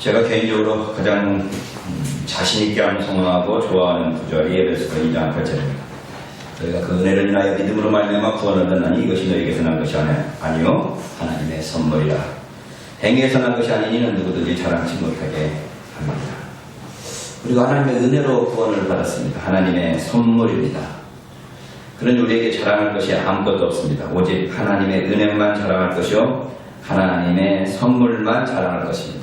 제가 개인적으로 가장 자신있게 암송하고 좋아하는 구절이 에베소서 2장 8절입니다. 저희가 그 은혜를 인하여 믿음으로 말미암아 구원을 얻었나니 이것이 너희에게서 난 것이 아니요 하나님의 선물이라. 행위에서 난 것이 아니니 이는 누구든지 자랑치 못하게 합니다. 우리가 하나님의 은혜로 구원을 받았습니다. 하나님의 선물입니다. 그러니 우리에게 자랑할 것이 아무것도 없습니다. 오직 하나님의 은혜만 자랑할 것이요 하나님의 선물만 자랑할 것입니다.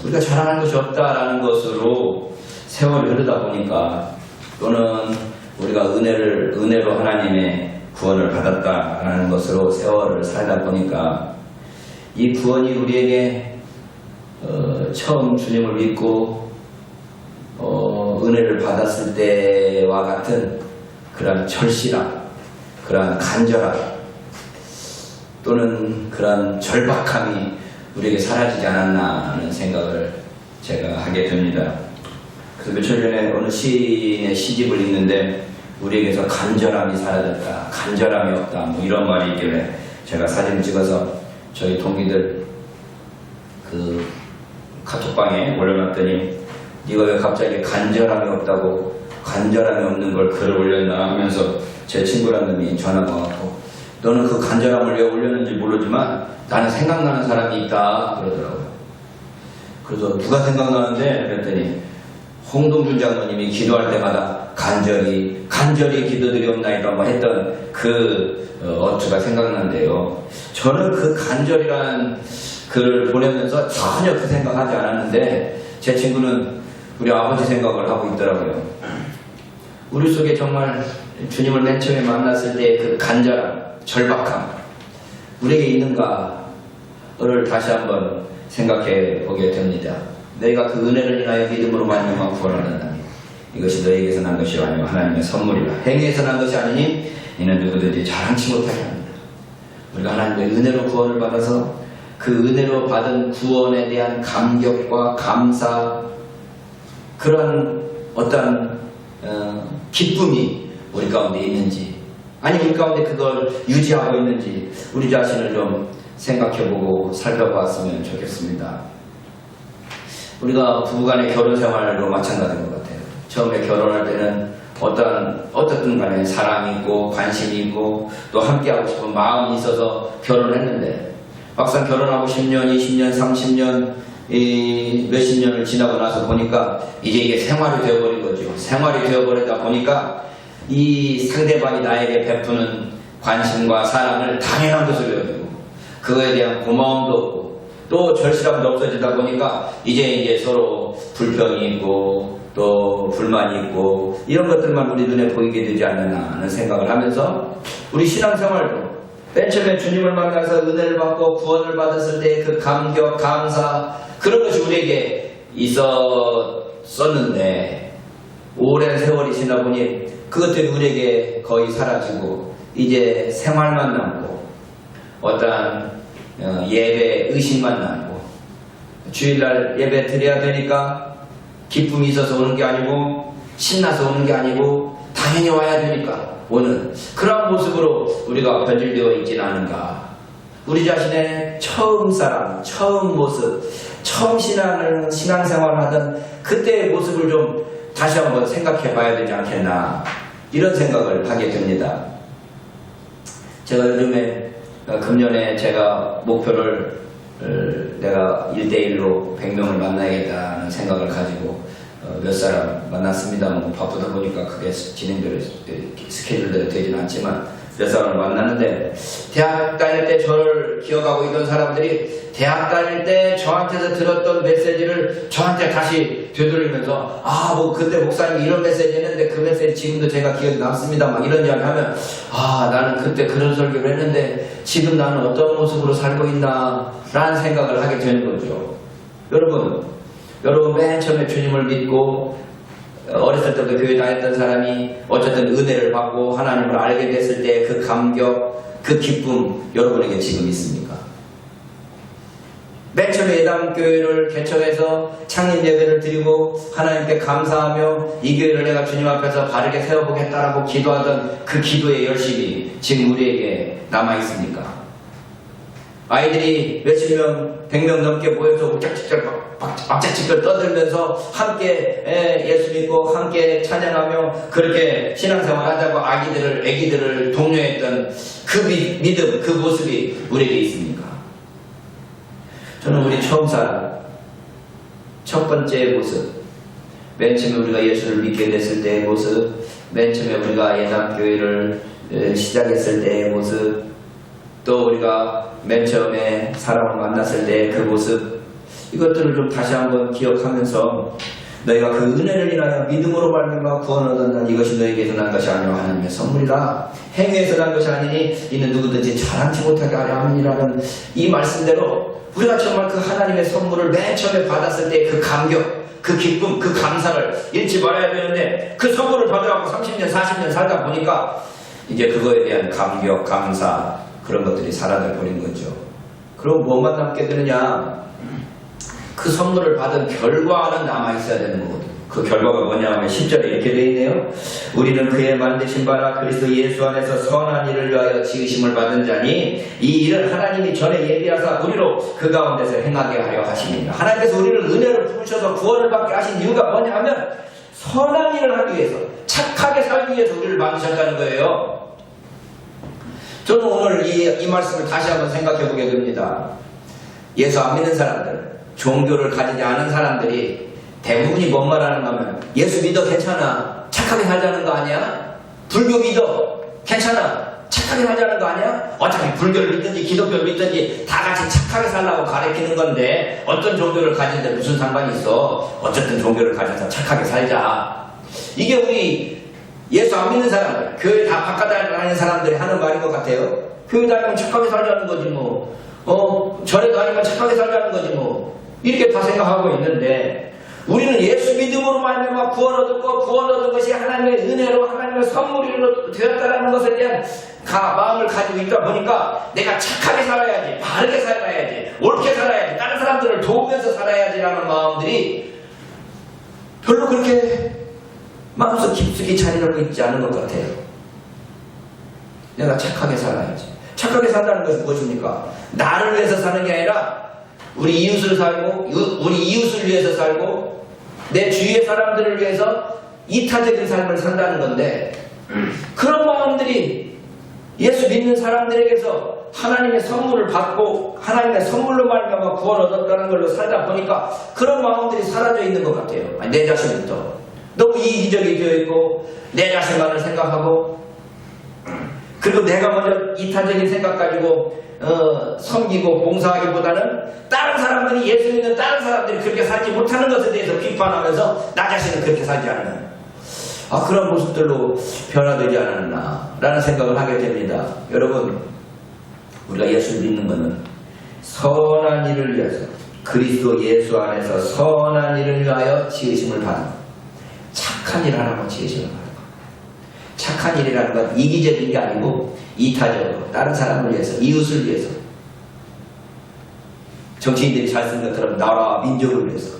우리가 자랑할 것이 없다라는 것으로 세월이 흐르다 보니까, 또는 우리가 은혜로 하나님의 구원을 받았다라는 것으로 세월을 살다 보니까, 이 구원이 우리에게 처음 주님을 믿고 은혜를 받았을 때와 같은 그러한 절실함, 그러한 간절함, 또는 그러한 절박함이 우리에게 사라지지 않았나 하는 생각을 제가 하게 됩니다. 그래서 며칠 전에 어느 시인의 시집을 읽는데 우리에게서 간절함이 사라졌다, 간절함이 없다, 뭐 이런 말이 있길래 제가 사진을 찍어서 저희 동기들 그 카톡방에 올려놨더니, 네가 왜 갑자기 간절함이 없다고, 간절함이 없는 걸 글을 올렸나 하면서 제 친구란 놈이 전화가 왔고, 너는 그 간절함을 왜 올렸는지 모르지만 나는 생각나는 사람이 있다 그러더라고요. 그래서 누가 생각나는데 그랬더니 홍동준 장로님이 기도할 때마다 간절히 기도드리옵나이다 뭐 했던 그 어투가 생각난대요. 저는 그 간절이라는 글을 보내면서 전혀 그 생각하지 않았는데 제 친구는 우리 아버지 생각을 하고 있더라고요. 우리 속에 정말 주님을 맨 처음에 만났을 때 그 간절함, 절박함 우리에게 있는가를 다시 한번 생각해 보게 됩니다. 너희가 그 은혜를 인하여 믿음으로 말미암아 구원을 얻나니 이것이 너희에게서 난 것이 아니고 하나님의 선물이라. 행위에서 난 것이 아니니 이는 누구든지 자랑치 못하게 합니다. 우리가 하나님의 은혜로 구원을 받아서 그 은혜로 받은 구원에 대한 감격과 감사, 그런 어떤 기쁨이 우리 가운데 있는지, 아니 우리 가운데 그걸 유지하고 있는지 우리 자신을 좀 생각해보고 살펴봤으면 좋겠습니다. 우리가 부부간의 결혼 생활도 마찬가지인 것 같아요. 처음에 결혼할 때는 어떻든 간에 사랑이 있고 관심이 있고 또 함께하고 싶은 마음이 있어서 결혼을 했는데, 막상 결혼하고 10년, 20년, 30년 몇십 년을 지나고 나서 보니까 이제 이게 생활이 되어버린 거죠. 생활이 되어버리다 보니까 이 상대방이 나에게 베푸는 관심과 사랑을 당연한 것으로 여기고 그거에 대한 고마움도 없고 또 절실함도 없어지다 보니까 이제 서로 불평이 있고 또 불만이 있고 이런 것들만 우리 눈에 보이게 되지 않느냐 하는 생각을 하면서, 우리 신앙생활도 맨 처음에 주님을 만나서 은혜를 받고 구원을 받았을 때 그 감격, 감사, 그런 것이 우리에게 있었는데 오랜 세월이 지나 보니 그것들이 우리에게 거의 사라지고 이제 생활만 남고 어떠한 예배 의식만 남고, 주일날 예배 드려야 되니까 기쁨이 있어서 오는 게 아니고 신나서 오는 게 아니고 당연히 와야 되니까 오는 그런 모습으로 우리가 변질되어 있지는 않은가. 우리 자신의 처음 사랑, 처음 모습, 처음 신앙생활을 하던 그때의 모습을 좀 다시 한번 생각해 봐야 되지 않겠나, 이런 생각을 하게 됩니다. 제가 요즘에 금년에 제가 목표를 내가 1대1로 100명을 만나야겠다는 생각을 가지고 몇 사람 만났습니다. 뭐 바쁘다 보니까 그게 진행대로 스케줄대로 되지는 않지만 몇 사람을 만났는데, 대학 다닐 때 저를 기억하고 있던 사람들이 대학 다닐 때 저한테서 들었던 메시지를 저한테 다시 되돌리면서, 뭐 그때 목사님이 이런 메시지 했는데 그 메시지 지금도 제가 기억이 남습니다 막 이런 이야기 하면, 나는 그때 그런 설교를 했는데 지금 나는 어떤 모습으로 살고 있나 라는 생각을 하게 되는 거죠. 여러분 맨 처음에 주님을 믿고 어렸을 때부터 교회 다녔던 사람이 어쨌든 은혜를 받고 하나님을 알게 됐을 때 그 감격, 그 기쁨 여러분에게 지금 있습니까? 맨 처음에 예담교회를 개척해서 창립 예배를 드리고 하나님께 감사하며 이 교회를 내가 주님 앞에서 바르게 세워보겠다라고 기도하던 그 기도의 열심이 지금 우리에게 남아있습니까? 아이들이 몇십 명, 100명 넘게 모여서 짝짝짝 앞짝짓걸 떠들면서 함께 예수 믿고 함께 찬양하며 그렇게 신앙생활 하자고 아기들을 독려했던 그 믿음, 그 모습이 우리에게 있습니까? 저는 우리 처음 살 첫 번째 모습, 맨 처음에 우리가 예수를 믿게 됐을 때의 모습, 맨 처음에 우리가 예남교회를 시작했을 때의 모습, 또 우리가 맨 처음에 사람을 만났을 때의 그 모습, 이것들을 좀 다시 한번 기억하면서 너희가 그 은혜를 인하여 믿음으로 말미암아 구원을 얻었나 이것이 너희에게서 난 것이 아니오 하나님의 선물이다. 행위에서 난 것이 아니니 이는 누구든지 자랑치 못하게 하려 함이라는 이 말씀대로 우리가 정말 그 하나님의 선물을 맨 처음에 받았을 때 그 감격, 그 기쁨, 그 감사를 잃지 말아야 되는데 그 선물을 받으라고 30년, 40년 살다 보니까 이제 그거에 대한 감격, 감사 그런 것들이 사라져 버린 거죠. 그럼 뭐만 남게 되느냐? 그 선물을 받은 결과는 남아있어야 되는 거거든요. 그 결과가 뭐냐면 10절에 이렇게 되어 있네요. 우리는 그의 만드신 바라 그리스도 예수 안에서 선한 일을 위하여 지으심을 받은 자니 이 일을 하나님이 전에 예비하사 우리로 그 가운데서 행하게 하려 하십니다. 하나님께서 우리를 은혜로 부으셔서 구원을 받게 하신 이유가 뭐냐 하면 선한 일을 하기 위해서, 착하게 살기 위해서 우리를 만드셨다는 거예요. 저는 오늘 이 말씀을 다시 한번 생각해 보게 됩니다. 예수 안 믿는 사람들, 종교를 가지지 않은 사람들이 대부분이 뭔 말하는가 하면 예수 믿어 괜찮아 착하게 살자는 거 아니야? 불교 믿어 괜찮아 착하게 살자는 거 아니야? 어차피 불교를 믿든지 기독교를 믿든지 다 같이 착하게 살라고 가르치는 건데 어떤 종교를 가지는데 무슨 상관이 있어? 어쨌든 종교를 가져서 착하게 살자. 이게 우리 예수 안 믿는 사람들, 교회 다 바깥에 다니는 사람들이 하는 말인 것 같아요. 교회 다니면 착하게 살자는 거지 뭐, 절에 다니면 착하게 살자는 거지 뭐, 이렇게 다 생각하고 있는데 우리는 예수 믿음으로 말미암아 구원 얻었고 구원 얻은 것이 하나님의 은혜로 하나님의 선물로 되었다는 것에 대한 마음을 가지고 있다 보니까 내가 착하게 살아야지, 바르게 살아야지, 옳게 살아야지, 다른 사람들을 도우면서 살아야지라는 마음들이 별로 그렇게 마음속 깊숙이 자리 잡고 있지 않은 것 같아요. 내가 착하게 살아야지. 착하게 산다는 것은 무엇입니까? 나를 위해서 사는 게 아니라 우리 이웃을 살고, 우리 이웃을 위해서 살고, 내 주위의 사람들을 위해서 이타적인 삶을 산다는 건데, 그런 마음들이 예수 믿는 사람들에게서 하나님의 선물을 받고, 하나님의 선물로 말미암아 구원 얻었다는 걸로 살다 보니까 그런 마음들이 사라져 있는 것 같아요. 내 자신부터. 너무 이기적이 되어 있고, 내 자신만을 생각하고, 그리고 내가 먼저 이타적인 생각 가지고 섬기고 봉사하기보다는 다른 사람들이 예수 믿는 다른 사람들이 그렇게 살지 못하는 것에 대해서 비판하면서 나 자신은 그렇게 살지 않는 그런 모습들로 변화되지 않았나 라는 생각을 하게 됩니다. 여러분, 우리가 예수를 믿는 것은 선한 일을 위해서, 그리스도 예수 안에서 선한 일을 위하여 지으심을 받은, 착한 일 하라고 지으심을 받은. 착한 일이라는 건 이기적인 게 아니고 이타적으로 다른 사람을 위해서, 이웃을 위해서, 정치인들이 잘 쓰는 것처럼 나라, 민족을 위해서,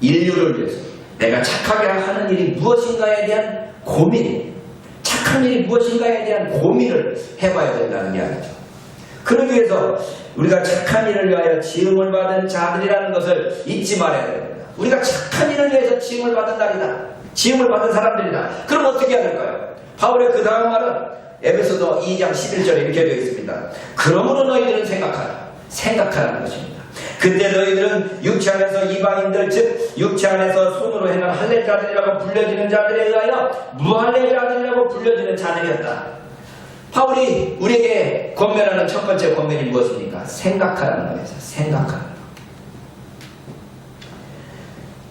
인류를 위해서 내가 착하게 하는 일이 무엇인가에 대한 고민, 착한 일이 무엇인가에 대한 고민을 해봐야 된다는 이야기죠. 그러기 위해서 우리가 착한 일을 위하여 지음을 받은 자들이라는 것을 잊지 말아야 됩니다. 우리가 착한 일을 위해서 지음을 받은 날이다. 지음을 받은 사람들이다. 그럼 어떻게 해야 될까요? 바울의 그 다음 말은 에베소서 2장 11절에 이렇게 되어 있습니다. 그러므로 너희들은 생각하라는 것입니다. 그때 너희들은 육체 안에서 이방인들, 즉 육체 안에서 손으로 행한 할례자들이라고 불려지는 자들에 의하여 무할례자들이라고 불려지는 자들이었다. 바울이 우리에게 권면하는 첫 번째 권면이 무엇입니까? 생각하라는 거예요. 생각하라.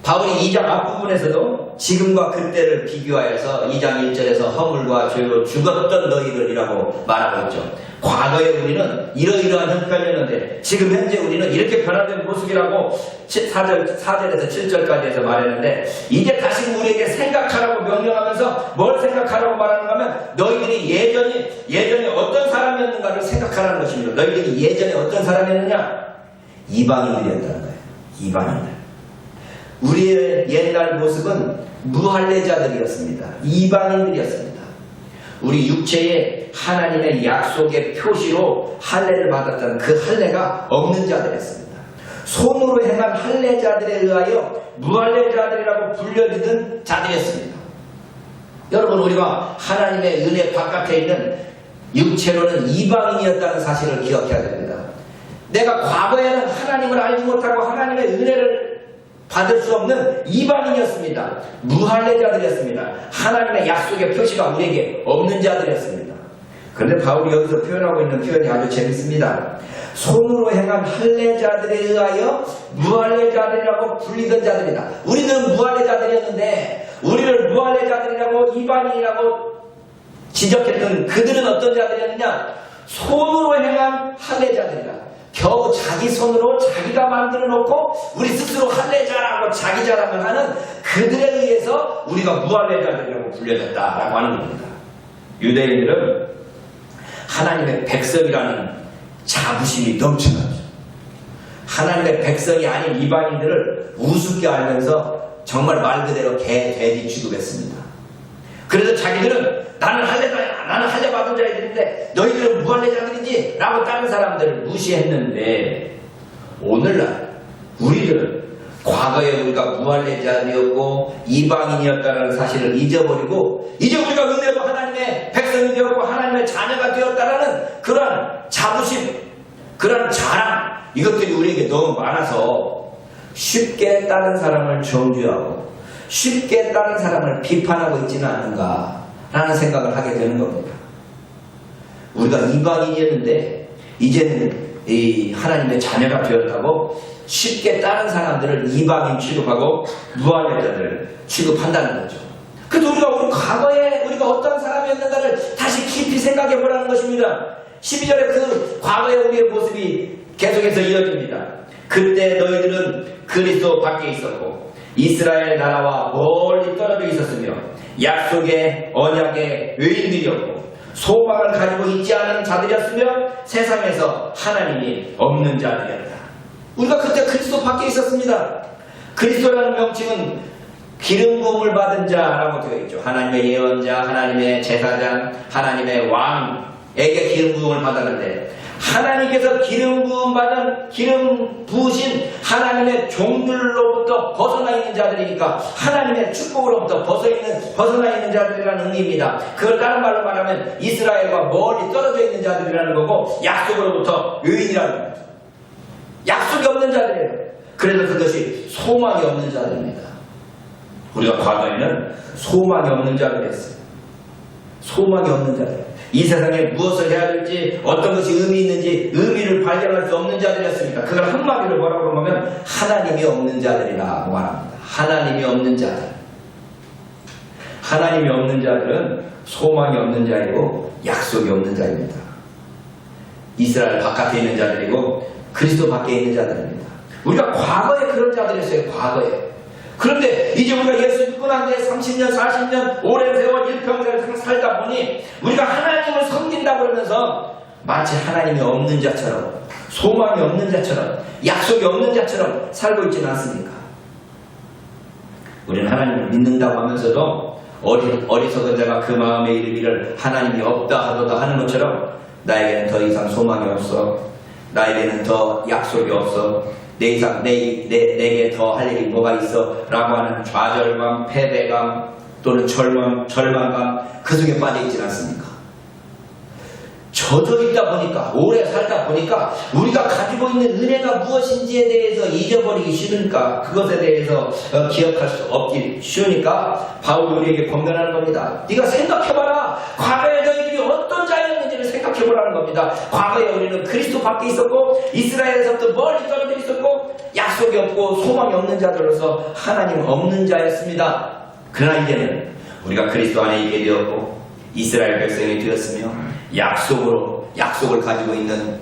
바울이 2장 앞부분에서도 지금과 그때를 비교하여서 2장 1절에서 허물과 죄로 죽었던 너희들이라고 말하고 있죠. 과거에 우리는 이러이러한 형편이었는데 지금 현재 우리는 이렇게 변화된 모습이라고 4절에서 7절까지 해서 말했는데, 이제 다시 우리에게 생각하라고 명령하면서 뭘 생각하라고 말하는가 하면 너희들이 예전에 어떤 사람이었는가를 생각하라는 것입니다. 너희들이 예전에 어떤 사람이었느냐? 이방인들이었다는 거예요. 이방인들. 우리의 옛날 모습은 무할례자들이었습니다. 이방인들이었습니다. 우리 육체에 하나님의 약속의 표시로 할례를 받았던 그 할례가 없는 자들이었습니다. 손으로 행한 할례자들에 의하여 무할례자들이라고 불려지던 자들이었습니다. 여러분, 우리가 하나님의 은혜 바깥에 있는 육체로는 이방인이었다는 사실을 기억해야 됩니다. 내가 과거에는 하나님을 알지 못하고 하나님의 은혜를 받을 수 없는 이방인이었습니다. 무할례자들이었습니다. 하나님의 약속의 표시가 우리에게 없는 자들이었습니다. 그런데 바울이 여기서 표현하고 있는 표현이 아주 재밌습니다. 손으로 행한 할례자들에 의하여 무할례자들이라고 불리던 자들이다. 우리는 무할례자들이었는데 우리를 무할례자들이라고 이방인이라고 지적했던 그들은 어떤 자들이었느냐? 손으로 행한 할례자들이다. 겨우 자기 손으로 자기가 만들어 놓고 우리 스스로 할례자라고 자기 자랑을 하는 그들에 의해서 우리가 무할례자들이라고 불려졌다라고 하는 겁니다. 유대인들은 하나님의 백성이라는 자부심이 넘쳐나죠. 하나님의 백성이 아닌 이방인들을 우습게 알면서 정말 말 그대로 돼지 취급했습니다. 그래서 자기들은 나는 할례자야, 나는 할례 받은 자들인데 너희들은 무할례자들이지 라고 다른 사람들을 무시했는데, 오늘날 우리들은 과거에 우리가 무할례자였고 이방인이었다는 사실을 잊어버리고 이제 우리가 은혜로 하나님의 백성이 되었고 하나님의 자녀가 되었다는 그러한 자부심, 그러한 자랑, 이것들이 우리에게 너무 많아서 쉽게 다른 사람을 정죄하고 쉽게 다른 사람을 비판하고 있지는 않은가 라는 생각을 하게 되는 겁니다. 우리가 이방인이었는데 이제는 이 하나님의 자녀가 되었다고 쉽게 다른 사람들을 이방인 취급하고 무할례자들을 취급한다는 거죠. 그래도 우리 과거에 우리가 어떤 사람이었는가를 다시 깊이 생각해 보라는 것입니다. 12절에 그 과거의 우리의 모습이 계속해서 이어집니다. 그때 너희들은 그리스도 밖에 있었고 이스라엘 나라와 멀리 떨어져 있었으며 약속의 언약의 외인들이었고 소망을 가지고 있지 않은 자들이었으며 세상에서 하나님이 없는 자들이었다. 우리가 그때 그리스도 밖에 있었습니다. 그리스도라는 명칭은 기름 부음을 받은 자라고 되어 있죠. 하나님의 예언자, 하나님의 제사장, 하나님의 왕에게 기름 부음을 받았는데, 하나님께서 기름 부음 받은, 기름 부으신 하나님의 종들로부터 벗어나 있는 자들이니까 하나님의 축복으로부터 벗어나 있는 자들이라는 의미입니다. 그걸 다른 말로 말하면 이스라엘과 멀리 떨어져 있는 자들이라는 거고, 약속으로부터 외인이라는 거죠. 약속이 없는 자들이에요. 그래서 그것이 소망이 없는 자들입니다. 우리가 과거에는 소망이 없는 자들이었어요. 소망이 없는 자들. 이 세상에 무엇을 해야 될지, 어떤 것이 의미 있는지 의미를 발견할 수 없는 자들이었습니다. 그걸 한마디로 뭐라고 그러면 하나님이 없는 자들이라고 말합니다. 하나님이 없는 자들. 하나님이 없는 자들은 소망이 없는 자이고 약속이 없는 자입니다. 이스라엘 바깥에 있는 자들이고 그리스도 밖에 있는 자들입니다. 우리가 과거에 그런 자들이었어요. 과거에. 그런데 이제 우리가 예수 믿고 난 뒤에 30년, 40년, 오랜 세월, 일평생을 살다 보니 우리가 하나님을 섬긴다고 그러면서 마치 하나님이 없는 자처럼, 소망이 없는 자처럼, 약속이 없는 자처럼 살고 있지는 않습니까? 우리는 하나님을 믿는다고 하면서도 어리석은 자가 그 마음에 이르기를 하나님이 없다 하도다 하는 것처럼 나에게는 더 이상 소망이 없어, 나에게는 더 약속이 없어, 내게 더 할 일이 뭐가 있어 라고 하는 좌절감, 패배감 또는 절망감, 그 속에 빠져 있지 않습니까? 젖어 있다 보니까, 오래 살다 보니까 우리가 가지고 있는 은혜가 무엇인지에 대해서 잊어버리기 싫으니까, 그것에 대해서 기억할 수 없기 쉬우니까 바울이 우리에게 권면하는 겁니다. 네가 생각해봐라. 과거에 너희들이 어떤 자였는지를 생각해보라는 겁니다. 과거에 우리는 그리스도 밖에 있었고 이스라엘에서부터 멀리 떨어져 있었고 약속이 없고 소망이 없는 자들로서 하나님 없는 자였습니다. 그러나 이제는 우리가 그리스도 안에 있게 되었고 이스라엘 백성이 되었으며 약속을 가지고 있는,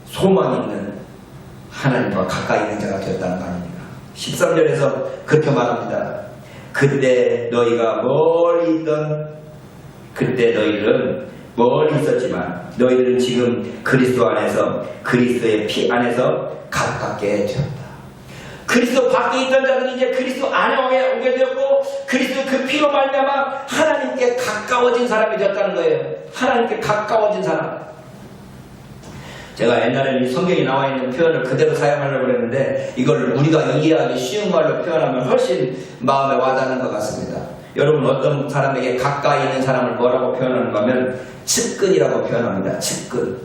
소망이 있는 하나님과 가까이 있는 자가 되었다는 거 아닙니까? 13절에서 그렇게 말합니다. 그때 너희가 멀리 있던, 그때 너희들은 멀리 있었지만 너희들은 지금 그리스도 안에서, 그리스도의 피 안에서 가깝게 되었다. 그리스도 밖에 있던 자들이 이제 그리스도 안에 오게 되었고 그리스도 그 피로 말미암아 하나님께 가까워진 사람이 되었다는 거예요. 하나님께 가까워진 사람. 제가 옛날에 이 성경에 나와 있는 표현을 그대로 사용하려고 그랬는데 이걸 우리가 이해하기 쉬운 말로 표현하면 훨씬 마음에 와닿는 것 같습니다. 여러분, 어떤 사람에게 가까이 있는 사람을 뭐라고 표현하는가 하면 측근이라고 표현합니다. 측근.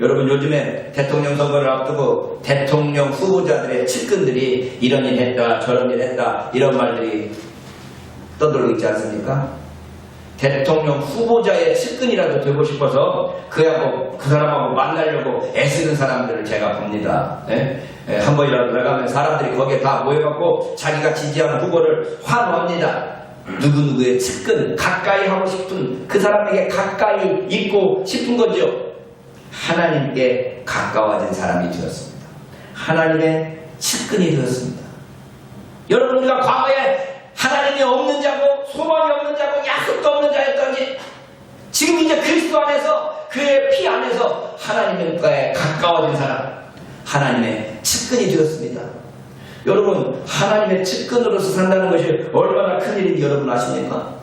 여러분, 요즘에 대통령 선거를 앞두고 대통령 후보자들의 측근들이 이런 일 했다 저런 일 했다 이런 말들이 떠돌고 있지 않습니까? 대통령 후보자의 측근이라도 되고 싶어서 그 사람하고 만나려고 애쓰는 사람들을 제가 봅니다. 네? 한 번이라도 나가면 사람들이 거기에 다 모여갖고 자기가 지지하는 후보를 환호합니다. 누구누구의 측근, 가까이 하고 싶은 그 사람에게 가까이 있고 싶은 거죠. 하나님께 가까워진 사람이 되었습니다. 하나님의 측근이 되었습니다. 여러분, 우리가 과거에 하나님이 없는 자고 소망이 없는 자고 약속도 없는 자였더니 지금 이제 그리스도 안에서 그의 피 안에서 하나님과에 가까워진 사람, 하나님의 측근이 되었습니다. 여러분, 하나님의 측근으로서 산다는 것이 얼마나 큰 일인지 여러분 아십니까?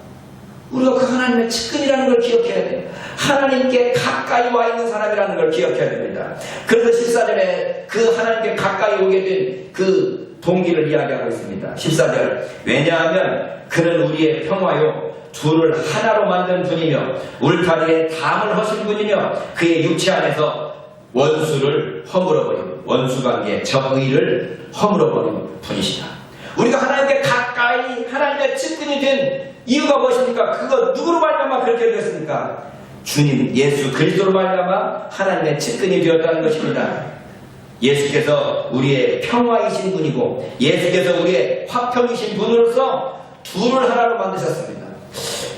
우리가 그 하나님의 측근이라는 걸 기억해야 돼요. 하나님께 가까이 와 있는 사람이라는 걸 기억해야 됩니다. 그래서 14절에 그 하나님께 가까이 오게 된 그 동기를 이야기하고 있습니다. 14절, 왜냐하면 그는 우리의 평화요 둘을 하나로 만든 분이며 울타리에 담을 허신 분이며 그의 육체 안에서 원수를 허물어버리고 원수관계의 적의를 허물어버리는 분이시다. 우리가 하나님께 가까이 하나님의 측근이 된 이유가 무엇입니까? 그거 누구로 말미암아 그렇게 되었습니까? 주님 예수 그리스도로 말미암아 하나님의 측근이 되었다는 것입니다. 예수께서 우리의 평화이신 분이고 예수께서 우리의 화평이신 분으로서 둘을 하나로 만드셨습니다.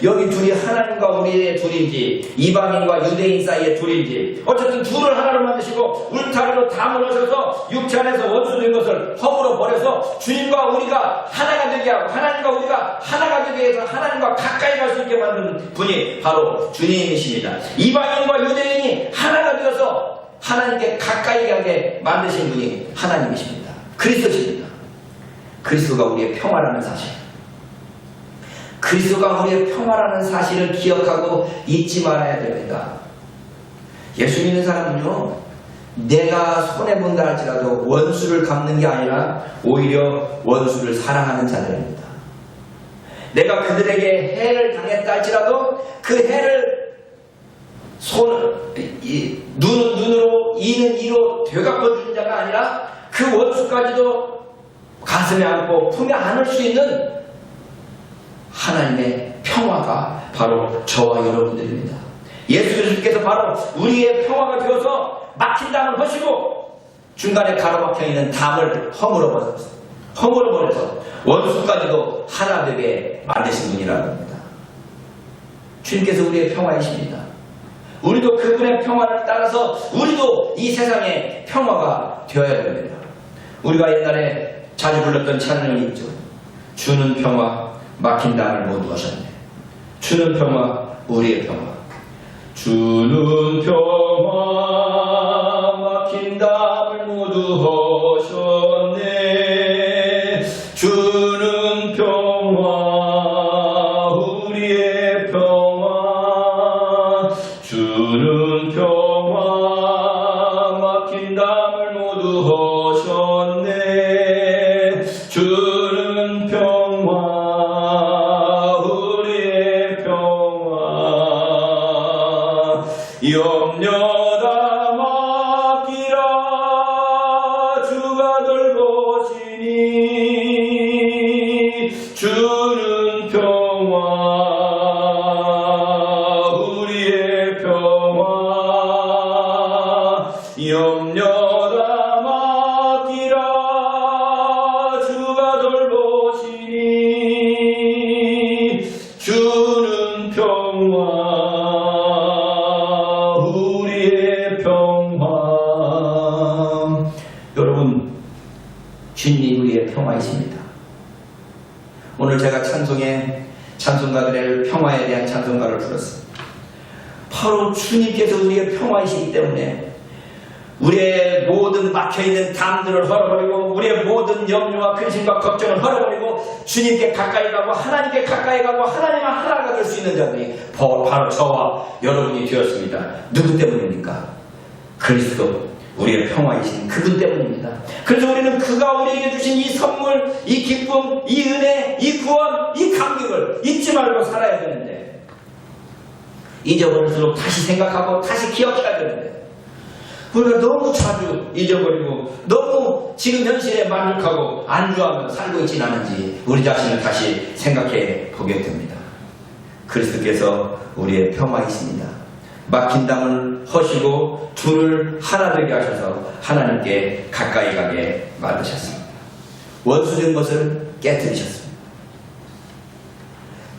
여기 둘이 하나님과 우리의 둘인지 이방인과 유대인 사이의 둘인지 어쨌든 둘을 하나로 만드시고 울타리로 담을 하셔서 육체 안에서 원수된 것을 허물어 버려서 주님과 우리가 하나가 되게 하고 하나님과 우리가 하나가 되게 해서 하나님과 가까이 갈 수 있게 만든 분이 바로 주님이십니다. 이방인과 유대인이 하나가 되어서 하나님께 가까이 가게 만드신 분이 하나님이십니다. 그리스도십니다. 그리스도가 우리의 평화라는 사실, 그리스도가 우리의 평화라는 사실을 기억하고 잊지 말아야 됩니다. 예수 믿는 사람은요, 내가 손해본다 할지라도 원수를 갚는 게 아니라 오히려 원수를 사랑하는 자들입니다. 내가 그들에게 해를 당했다 할지라도 그 해를 눈은 눈으로 이는 이로 되갚아주는 자가 아니라 그 원수까지도 가슴에 안고 품에 안을 수 있는 하나님의 평화가 바로 저와 여러분들입니다. 예수 그리스도께서 바로 우리의 평화가 되어서 막힌 담을 허시고 중간에 가로막혀 있는 담을 허물어버려서 원수까지도 하나 되게 만드신 분이라고 합니다. 주님께서 우리의 평화이십니다. 우리도 그분의 평화를 따라서 우리도 이 세상의 평화가 되어야 됩니다. 우리가 옛날에 자주 불렀던 찬양이 있죠. 주는 평화 막힌 담을 모두 하셨네. 주는 평화 우리의 평화. 주는 평화 막힌 담을 모두 하셨네. 주는 평화 우리의 평화. 주는 평화 막힌 담을 모두 하셨네. 주는 평화 우리의 평화. 염려다 맡기라 주가 돌보시니. 주는 평화 염려다 맡기라 주가 돌보시니. 주는 평화 우리의 평화. 여러분, 주님이 우리의 평화이십니다. 오늘 제가 찬송에 찬송가들의 평화에 대한 찬송가를 불렀습니다. 바로 주님께서 우리의 평화이시기 때문에 우리의 모든 막혀있는 담들을 헐어버리고 우리의 모든 염려와 근심과 걱정을 헐어버리고 주님께 가까이 가고 하나님께 가까이 가고 하나님과 하나가 될 수 있는 자들이 바로 저와 여러분이 되었습니다. 누구 때문입니까? 그리스도, 우리의 평화이신 그분 때문입니다. 그래서 우리는 그가 우리에게 주신 이 선물, 이 기쁨, 이 은혜, 이 구원, 이 감격을 잊지 말고 살아야 되는데, 잊어버릴수록 다시 생각하고 다시 기억해야 되는데, 우리가 너무 자주 잊어버리고 너무 지금 현실에 만족하고 안주하며 살고 있지는 않은지 우리 자신을 다시 생각해 보게 됩니다. 그리스도께서 우리의 평화이십니다. 막힌 담을 허시고 둘을 하나 되게 하셔서 하나님께 가까이 가게 만드셨습니다. 원수된 것을 깨뜨리셨습니다.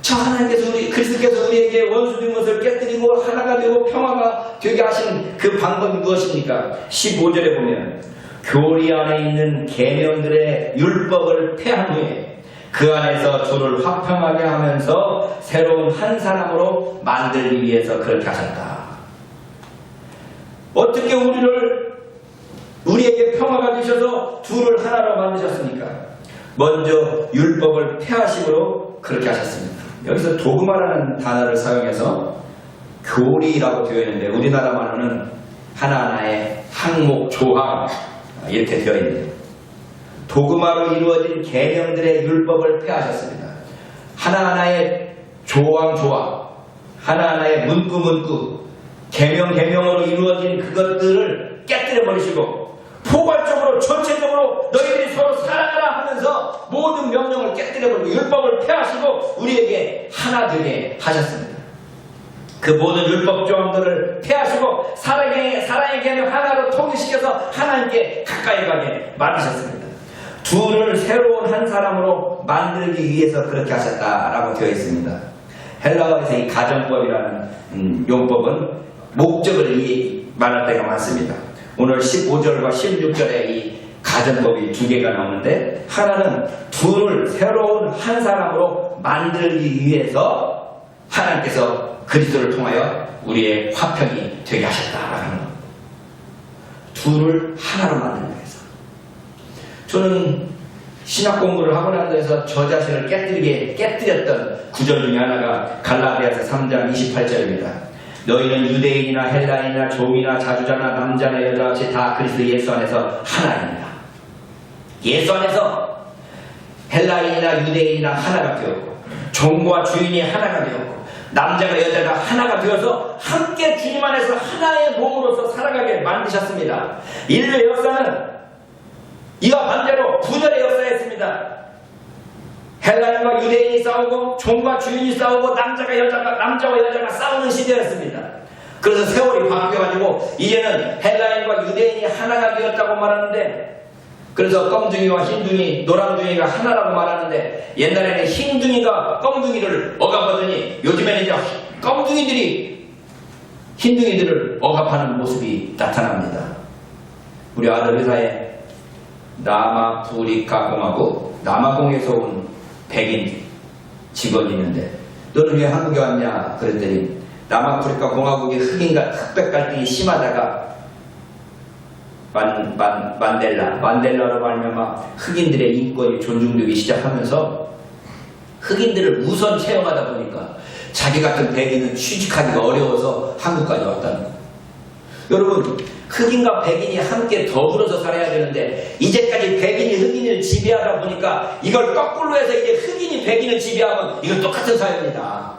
자, 하나님께서 그리스도께서 우리에게 원수된 것을 깨뜨리고 하나가 되고 평화가 되게 하시는 그 방법이 무엇입니까? 15절에 보면 교리 안에 있는 계명들의 율법을 폐한 후에 그 안에서 둘을 화평하게 하면서 새로운 한 사람으로 만들기 위해서 그렇게 하셨다. 어떻게 우리에게 평화가 되셔서 둘을 하나로 만드셨습니까? 먼저 율법을 폐하심으로 그렇게 하셨습니다. 여기서 도그마라는 단어를 사용해서 교리라고 되어 있는데 우리나라 말로는 하나하나의 항목, 조항 이렇게 되어 있네요. 도그마로 이루어진 계명들의 율법을 폐하셨습니다. 하나하나의 조항, 하나하나의 문구, 계명으로 이루어진 그것들을 깨뜨려 버리시고 포괄적으로 전체적으로 너희들이 서로 사랑하라 하면서 모든 명령을 깨뜨려버리고 율법을 폐하시고 우리에게 하나 되게 하셨습니다. 그 모든 율법 조항들을 폐하시고 사랑의 계명 하나로 통일시켜서 하나님께 가까이 가게 만드셨습니다. 둘을 새로운 한 사람으로 만들기 위해서 그렇게 하셨다라고 되어 있습니다. 헬라어에서 이 가정법이라는 용법은 목적을 말할 때가 많습니다. 오늘 15절과 16절에 이 가정법이 두 개가 나오는데 하나는 둘을 새로운 한 사람으로 만들기 위해서 하나님께서 그리스도를 통하여 우리의 화평이 되게 하셨다라는 겁니다. 둘을 하나로 만들기 위해서. 저는 신학 공부를 하고 난 데서 저 자신을 깨뜨렸던 구절 중에 하나가 갈라디아서 3장 28절입니다. 너희는 유대인이나 헬라인이나 종이나 자주자나 남자나 여자같이 다 그리스도 예수 안에서 하나입니다. 예수 안에서 헬라인이나 유대인이나 하나가 되었고 종과 주인이 하나가 되었고 남자가 여자가 하나가 되어서 함께 주님 안에서 하나의 몸으로서 살아가게 만드셨습니다. 인류의 역사는 이와 반대로 분열의 역사였습니다. 헬라인과 유대인이 싸우고 종과 주인이 싸우고 남자와 여자가 싸우는 시대였습니다. 그래서 세월이 바뀌어가지고 이제는 헬라인과 유대인이 하나가 되었다고 말하는데, 그래서 껌둥이와 흰둥이, 노랑둥이가 하나라고 말하는데, 옛날에는 흰둥이가 껌둥이를 억압하더니 요즘에는 이제 껌둥이들이 흰둥이들을 억압하는 모습이 나타납니다. 우리 아들 회사에 남아프리카 공화국, 남아공에서 온 백인 직원이 있는데 너는 왜 한국에 왔냐 그랬더니 남아프리카 공화국의 흑백 갈등이 심하다가 만델라로 말미암아 흑인들의 인권이 존중되기 시작하면서 흑인들을 우선 채용하다 보니까 자기 같은 백인은 취직하기가 어려워서 한국까지 왔다는 거예요. 여러분, 흑인과 백인이 함께 더불어서 살아야 되는데 이제까지 백인이 흑인을 지배하다 보니까 이걸 거꾸로 해서 이제 흑인이 백인을 지배하면 이건 똑같은 사회입니다.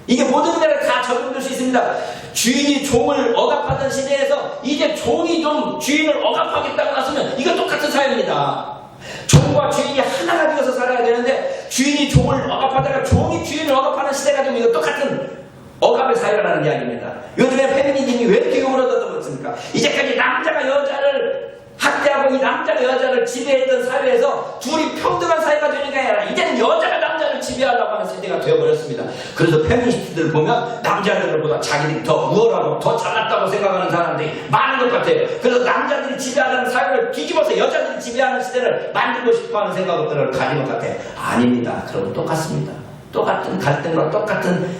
이게 모든 데를 다 적용될 수 있습니다. 주인이 종을 억압하던 시대에서 이제 종이 좀 주인을 억압하겠다고 나서면 이건 똑같은 사회입니다. 종과 주인이 하나가 되어서 살아야 되는데 주인이 종을 억압하다가 종이 주인을 억압하는 시대가 되면 이건 똑같은 억압의 사회라는 이야기입니다. 요즘에 페미니즘이 왜 이렇게 욕을 얻어먹습니까? 이제까지 남자가 여자를 학대하고 이 남자가 여자를 지배했던 사회에서 둘이 평등한 사회가 되는 게 아니라 이제는 여자가 남자를 지배하려고 하는 세대가 되어버렸습니다. 그래서 페미니스트들 보면 남자들보다 자기들이 더 우월하고 더 잘났다고 생각하는 사람들이 많은 것 같아요. 그래서 남자들이 지배하는 사회를 뒤집어서 여자들이 지배하는 시대를 만들고 싶어하는 생각들을 가진 것 같아요. 아닙니다. 그럼 똑같습니다. 똑같은 갈등과 똑같은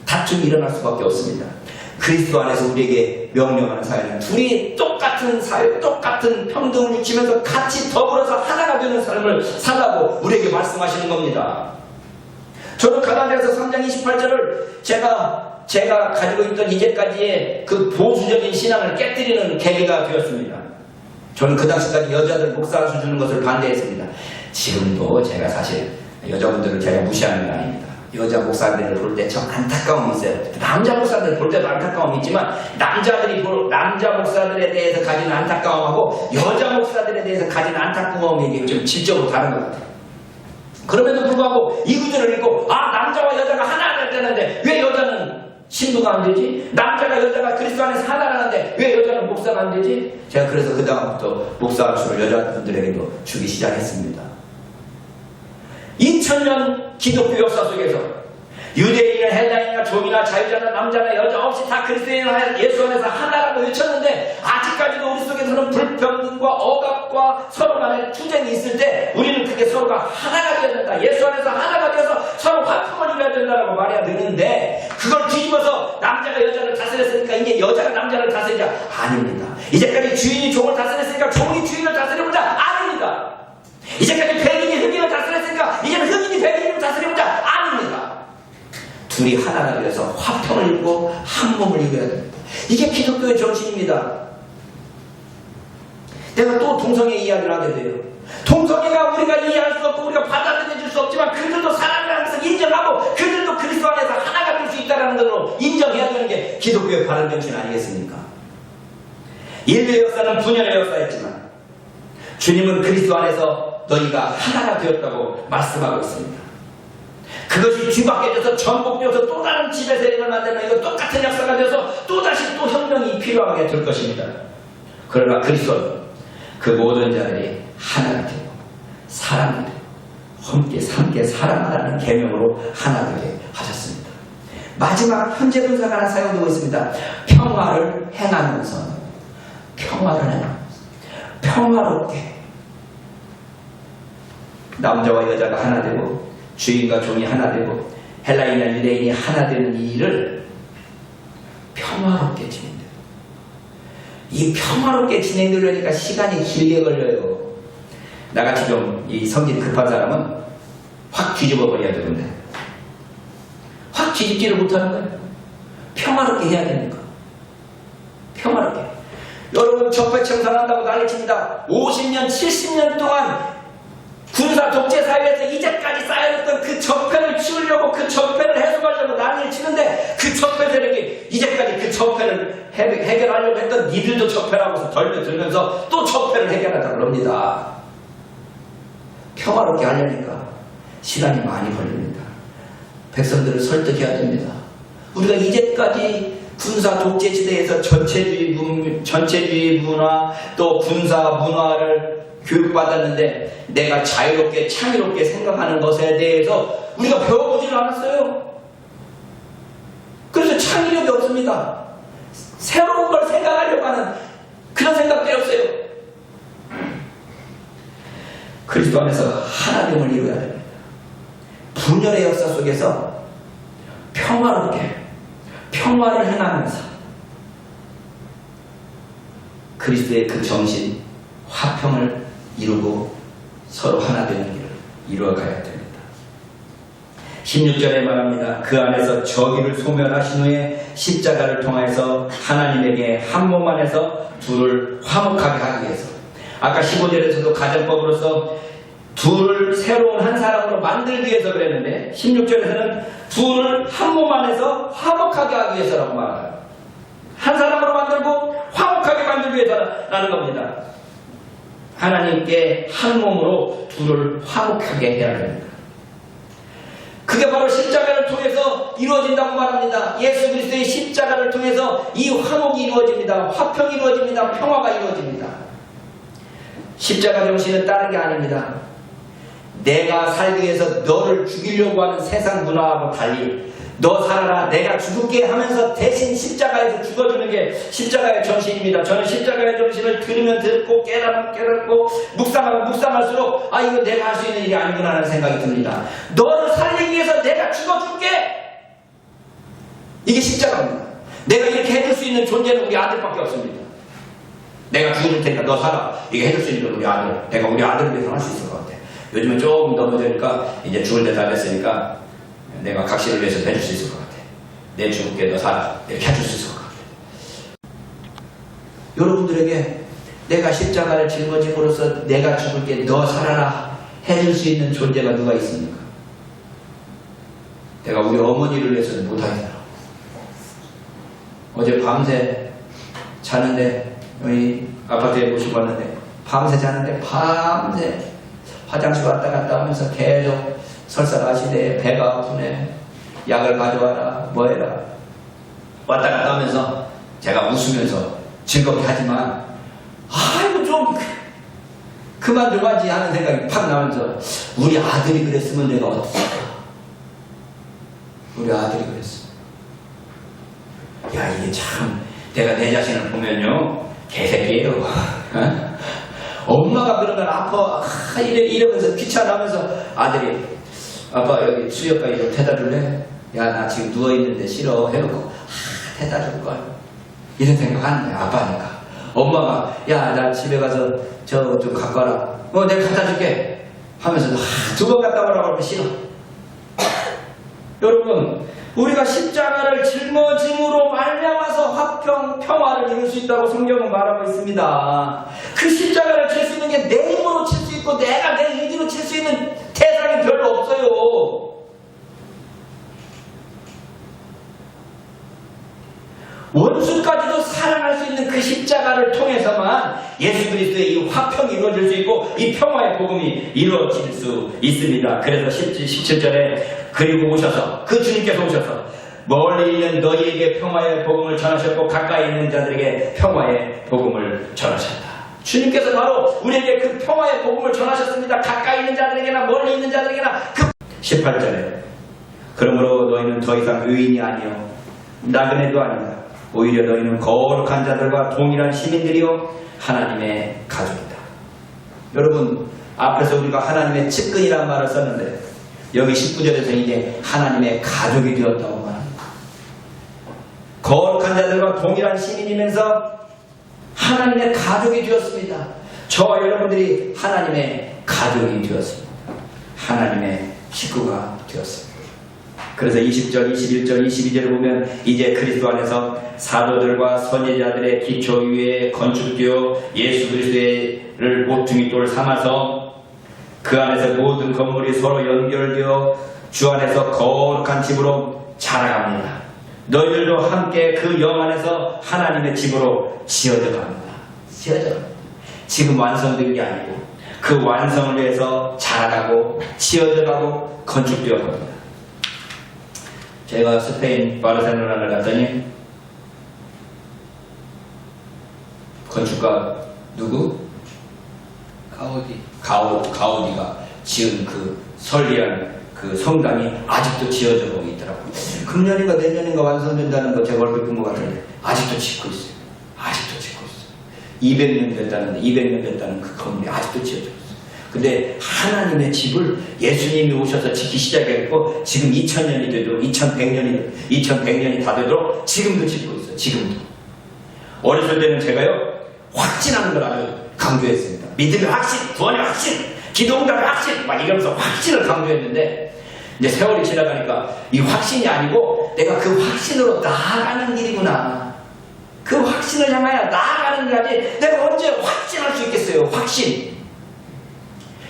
다툼이 일어날 수밖에 없습니다. 그리스도 안에서 우리에게 명령하는 사회는 둘이 똑같은 사회, 똑같은 평등을 유치면서 같이 더불어서 하나가 되는 삶을 살라고 우리에게 말씀하시는 겁니다. 저는 갈라디아서 3장 28절을 제가 제가 가지고 있던 이제까지의 그 보수적인 신앙을 깨뜨리는 계기가 되었습니다. 저는 그 당시까지 여자들 목사수 주는 것을 반대했습니다. 지금도 제가 사실 여자분들을 제가 무시하는 건 아닙니다. 여자 목사들을 볼 때 저 안타까움이 있어요. 남자 목사들 볼 때도 안타까움이 있지만 남자 목사들에 대해서 가진 안타까움하고 여자 목사들에 대해서 가진 안타까움이 좀 질적으로 다른 것 같아요. 그럼에도 불구하고 이 구절을 읽고 남자와 여자가 하나가 되는데 왜 여자는 신부가 안 되지? 남자가 여자가 그리스도 안에서 하나라는데 왜 여자는 목사가 안 되지? 제가 그래서 그 다음부터 목사수를 여자분들에게도 주기 시작했습니다. 2000년 기독교 역사 속에서 유대인이나 헬라인이나 종이나 자유자나 남자나 여자 없이 다 그리스도인 예수 안에서 하나라고 외쳤는데 아직까지도 우리 속에서는 불평등과 억압과 서로 간에 투쟁이 있을 때 우리는 그게 서로가 하나가 되어야 된다. 예수 안에서 하나가 되어서 서로 화평을 이뤄야 된다고 말해야 되는데 그걸 뒤집어서 남자가 여자를 다스렸으니까 이제 여자가 남자를 다스리자. 아닙니다. 이제까지 주인이 종을 다스렸으니까 종이 주인을 다스려보자. 아닙니다. 이제까지 백인이 흑인을 다스렸으니까 이제는 흑인이 백인을 다스려보자. 아닙니다. 둘이 하나가 되어서 화평을 이루고 한 몸을 이루어야 됩니다. 이게 기독교의 정신입니다. 내가 또 동성애 이야기를 하게 돼요. 동성애가 우리가 이해할 수 없고 우리가 받아들여줄 수 없지만 그들도 사람이라는 것을 인정하고 그들도 그리스도 안에서 하나가 될 수 있다는 것으로 인정해야 되는 게 기독교의 바른 정신 아니겠습니까? 인류의 역사는 분열의 역사였지만 주님은 그리스도 안에서 너희가 하나가 되었다고 말씀하고 있습니다. 그것이 뒤바뀌어져서 전복되어서 또 다른 집의 세력을 만들면 이거 똑같은 역사가 되어서 또다시 또 혁명이 필요하게 될 것입니다. 그러나 그리스도는 그 모든 자들이 하나가 되고 사랑이 되고 함께 사랑하라는 계명으로 하나 되게 하셨습니다. 마지막 현재 분사가 하나 사용되고 있습니다. 평화를 행하면서 평화롭게 나머지와 여자가 하나 되고 주인과 종이 하나 되고 헬라인이나 유대인이 하나 되는 이 일을 평화롭게 진행돼요. 이 평화롭게 진행되려니까 시간이 길게 걸려요. 나같이 좀 이 성질 급한 사람은 확 뒤집어 버려야 되는데 확 뒤집지를 못하는 거예요. 평화롭게 해야 되니까. 평화롭게. 여러분 적폐 청산한다고 난리칩니다. 50년 70년 동안 군사 독재 사회에서 이제까지 쌓여있던 그 적폐를 치우려고 그 적폐를 해소하려고 난리를 치는데 그 적폐 세력이 이제까지 그 적폐를 해결하려고 했던 니들도 적폐라고 해서 덜면들면서 또 적폐를 해결하자고 그럽니다. 평화롭게 하려니까 시간이 많이 걸립니다. 백성들을 설득해야 됩니다. 우리가 이제까지 군사 독재 시대에서 전체주의 문화 또 군사 문화를 교육받았는데 내가 자유롭게 창의롭게 생각하는 것에 대해서 우리가 배워보지는 않았어요. 그래서 창의력이 없습니다. 새로운 걸 생각하려고 하는 그런 생각들이 없어요. 그리스도 안에서 하나됨을 이루어야 됩니다. 분열의 역사 속에서 평화롭게 평화를 행하면서 그리스도의 그 정신 화평을 이루고 서로 하나 되는 길을 이루어가야 됩니다. 16절에 말합니다. 그 안에서 저기를 소멸하신 후에 십자가를 통해서 하나님에게 한 몸 안에서 둘을 화목하게 하기 위해서 아까 15절에서도 가정법으로서 둘을 새로운 한 사람으로 만들기 위해서 그랬는데 16절에서는 둘을 한 몸 안에서 화목하게 하기 위해서라고 말합니다. 한 사람으로 만들고 화목하게 만들기 위해서라는 겁니다. 하나님께 한 몸으로 둘을 화목하게 해야 됩니다. 그게 바로 십자가를 통해서 이루어진다고 말합니다. 예수 그리스도의 십자가를 통해서 이 화목이 이루어집니다. 화평이 이루어집니다. 평화가 이루어집니다. 십자가 정신은 다른 게 아닙니다. 내가 살기 위해서 너를 죽이려고 하는 세상 문화하고 달리 너 살아라 내가 죽을게 하면서 대신 십자가에서 죽어주는 게 십자가의 정신입니다. 저는 십자가의 정신을 들으면 듣고 깨닫고 묵상하면 묵상할수록 이거 내가 할 수 있는 일이 아니구나 하는 생각이 듭니다. 너를 살리기 위해서 내가 죽어줄게. 이게 십자가입니다. 내가 이렇게 해줄 수 있는 존재는 우리 아들밖에 없습니다. 내가 죽어줄 테니까 너 살아. 이게 해줄 수 있는 건 우리 아들. 내가 우리 아들을 위해서 할 수 있을 것 같아. 요즘은 조금 넘어지니까 이제 죽을 때 다 됐으니까 내가 각시를 위해서 해줄 수 있을 것 같아. 내 죽을게 너 살아 이렇게 해줄 수 있을 것 같아요. 여러분들에게 내가 십자가를 짊어짐으로써 내가 죽을게 너 살아라 해줄 수 있는 존재가 누가 있습니까? 내가 우리 어머니를 위해서는 못하겠더라. 어제 밤새 자는데 여기 아파트에 모시고 왔는데 밤새 자는데 밤새 화장실 왔다 갔다 하면서 계속 설사하시네, 배가 아프네, 약을 가져와라, 뭐해라 왔다 갔다 하면서 제가 웃으면서 즐겁게 하지만 아이고 좀 그만 좀 하지 하는 생각이 팍 나면서 우리 아들이 그랬으면 내가 어떡할까. 우리 아들이 그랬어. 야 이게 참 내가 내 자신을 보면요 개새끼예요. 어? 엄마가 그러면 아파 이러면서 귀찮아하면서 아들이 아빠 여기 수역까지 좀 태다 줄래? 야 나 지금 누워있는데 싫어 해놓고 태다 줄걸 이런 생각하는 거야. 아빠니까. 엄마가 야 나 집에 가서 저 좀 갖고 와라. 내가 갖다 줄게 하면서 두 번 갖다 오라고 하면 싫어. 여러분 우리가 십자가를 짊어짐으로 말미암아서 화평, 평화를 이룰 수 있다고 성경은 말하고 있습니다. 그 십자가를 칠 수 있는 게 내 힘으로 칠 수 있고 내가 내 의지로 칠 수 있는 대상이 별로 없어요. 원수까지도 사랑할 수 있는 그 십자가를 통해서만 예수 그리스도의 이 화평이 이루어질 수 있고 이 평화의 복음이 이루어질 수 있습니다. 그래서 17절에 그리고 오셔서 그 주님께서 오셔서 멀리 있는 너희에게 평화의 복음을 전하셨고 가까이 있는 자들에게 평화의 복음을 전하셨다. 주님께서 바로 우리에게 그 평화의 복음을 전하셨습니다. 가까이 있는 자들에게나 멀리 있는 자들에게나 18절에 그러므로 너희는 더 이상 의인이 아니요 나그네도 아니다. 오히려 너희는 거룩한 자들과 동일한 시민들이요 하나님의 가족이다. 여러분 앞에서 우리가 하나님의 측근이라는 말을 썼는데 여기 19절에서 이제 하나님의 가족이 되었다고 말합니다. 거룩한 자들과 동일한 시민이면서 하나님의 가족이 되었습니다. 저와 여러분들이 하나님의 가족이 되었습니다. 하나님의 식구가 되었습니다. 그래서 20절, 21절, 22절을 보면 이제 그리스도 안에서 사도들과 선지자들의 기초 위에 건축되어 예수 그리스도를 모퉁이 돌 삼아서 그 안에서 모든 건물이 서로 연결되어 주 안에서 거룩한 집으로 자라갑니다. 너희들도 함께 그 영 안에서 하나님의 집으로 지어져 갑니다. 지어져 갑니다. 지금 완성된 게 아니고 그 완성을 위해서 자라가고 지어져 가고 건축되어 갑니다. 제가 스페인 바르셀로나를 갔더니 건축가 누구? 가우디가 지은 그 설리한 그 성당이 아직도 지어져 가고 있더라고요. 금년인가 내년인가 완성된다는 거 제가 얼핏 본 것 같은데 아직도 짓고 있어요. 아직도 짓고 있어요. 200년 됐다는데 200년 됐다는 그 건물이 아직도 지어져 있어요. 근데 하나님의 집을 예수님이 오셔서 짓기 시작했고 지금 2000년이 되도록 2100년이 다 되도록 지금도 짓고 있어요. 지금도. 어렸을 때는 제가요 확신하는 걸 아주 강조했습니다. 믿음의 확신, 구원의 확신, 기도응답의 확신 막 이러면서 확신을 강조했는데 이제 세월이 지나가니까 이 확신이 아니고 내가 그 확신으로 나아가는 일이구나. 그 확신을 향하여 나아가는 일이지 내가 언제 확신할 수 있겠어요. 확신.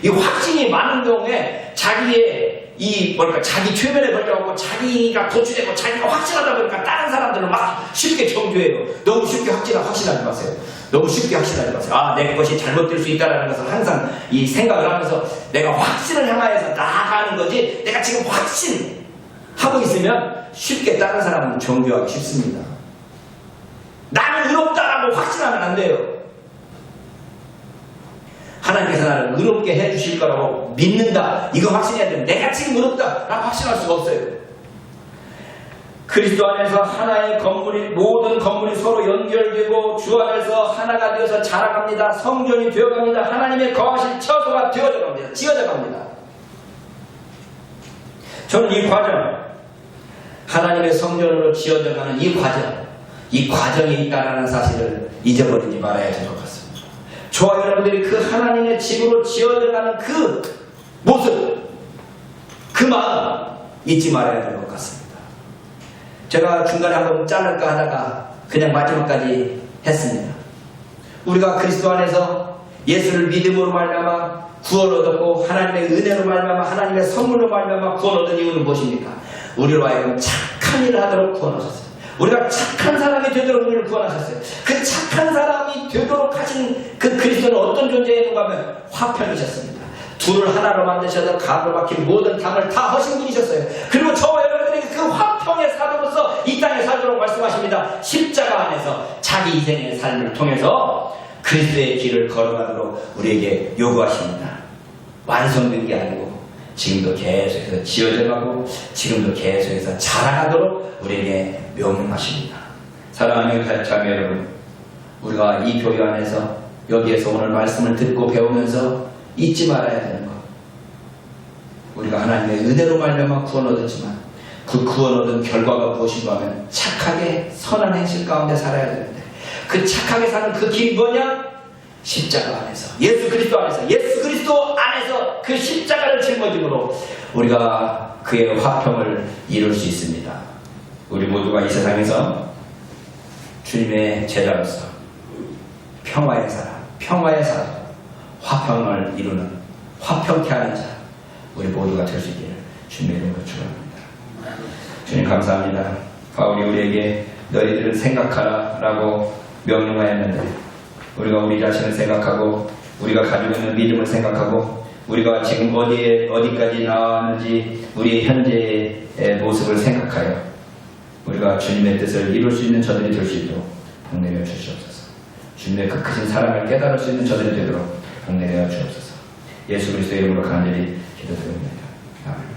이 확신이 많은 경우에 자기의 자기 최면에 걸려갖고 자기가 도취되고 자기가 확신하다 보니까 다른 사람들은 막 쉽게 정죄해요. 너무 쉽게 확신하지 마세요. 너무 쉽게 확신하지 마세요. 내 것이 잘못될 수 있다는 것을 항상 이 생각을 하면서 내가 확신을 향하여서 나아가는 거지 내가 지금 확신하고 있으면 쉽게 다른 사람은 정죄하기 쉽습니다. 나는 의롭다라고 확신하면 안 돼요. 하나님께서 나를 의롭게 해주실 거라고 믿는다. 이거 확신해야 되면 내가 지금 의롭다라고 확신할 수가 없어요. 그리스도 안에서 하나의 건물이 모든 건물이 서로 연결되고 주 안에서 하나가 되어서 자라갑니다. 성전이 되어갑니다. 하나님의 거하실 처소가 되어져갑니다. 지어져갑니다. 저는 이 과정 하나님의 성전으로 지어져가는 이 과정이 있다는 사실을 잊어버리지 말아야 될 것 같습니다. 저와 여러분들이 그 하나님의 집으로 지어져가는 그 모습, 그 마음 잊지 말아야 될 것 같습니다. 제가 중간에 한번 자를까 하다가 그냥 마지막까지 했습니다. 우리가 그리스도 안에서 예수를 믿음으로 말미암아 구원 얻었고 하나님의 은혜로 말미암아 하나님의 선물로 말미암아 구원 얻은 이유는 무엇입니까? 우리로 하여금 착한 일을 하도록 구원 하셨어요. 우리가 착한 사람이 되도록 우리를 구원하셨어요. 그 착한 사람이 되도록 하신 그 그리스도는 어떤 존재인가 하면 화평이셨습니다. 둘을 하나로 만드셔서 가로 막힌 모든 담을 다 허신 분이셨어요. 그리고 저와 여러분들에게 그 화평의 사도로서 이 땅에 살도록 말씀하십니다. 십자가 안에서 자기 희생의 삶을 통해서 그리스도의 길을 걸어가도록 우리에게 요구하십니다. 완성된 게 아니고 지금도 계속해서 지어져가고 지금도 계속해서 자라가도록 우리에게 명령하십니다. 사랑하는 자매 여러분, 우리가 이 교회 안에서 여기에서 오늘 말씀을 듣고 배우면서 잊지 말아야 되는 것, 우리가 하나님의 은혜로 말미암아 구원 얻었지만 그 구원 얻은 결과가 무엇인가 하면 착하게 선한 행실 가운데 살아야 되는데 그 착하게 사는 그 길이 뭐냐? 십자가 안에서, 예수 그리스도 안에서, 예수 그리스도 안에서 그 십자가를 짊어짐으로 우리가 그의 화평을 이룰 수 있습니다. 우리 모두가 이 세상에서 주님의 제자로서 평화의 사람, 평화의 사람, 화평을 이루는, 화평케 하는 자, 우리 모두가 될 수 있기를 주님의 이름으로 축원합니다. 주님 감사합니다. 바울이 우리에게 너희들은 생각하라 라고 명령하였는데 우리가 우리 자신을 생각하고 우리가 가지고 있는 믿음을 생각하고 우리가 지금 어디까지 나왔는지 우리의 현재의 모습을 생각하여 우리가 주님의 뜻을 이룰 수 있는 저들이 될 수 있도록 복내려 주시옵소서. 주님의 그 크신 사랑을 깨달을 수 있는 저들이 되도록 복내려 주옵소서. 예수 그리스도의 이름으로 간절히 기도드립니다. 아멘.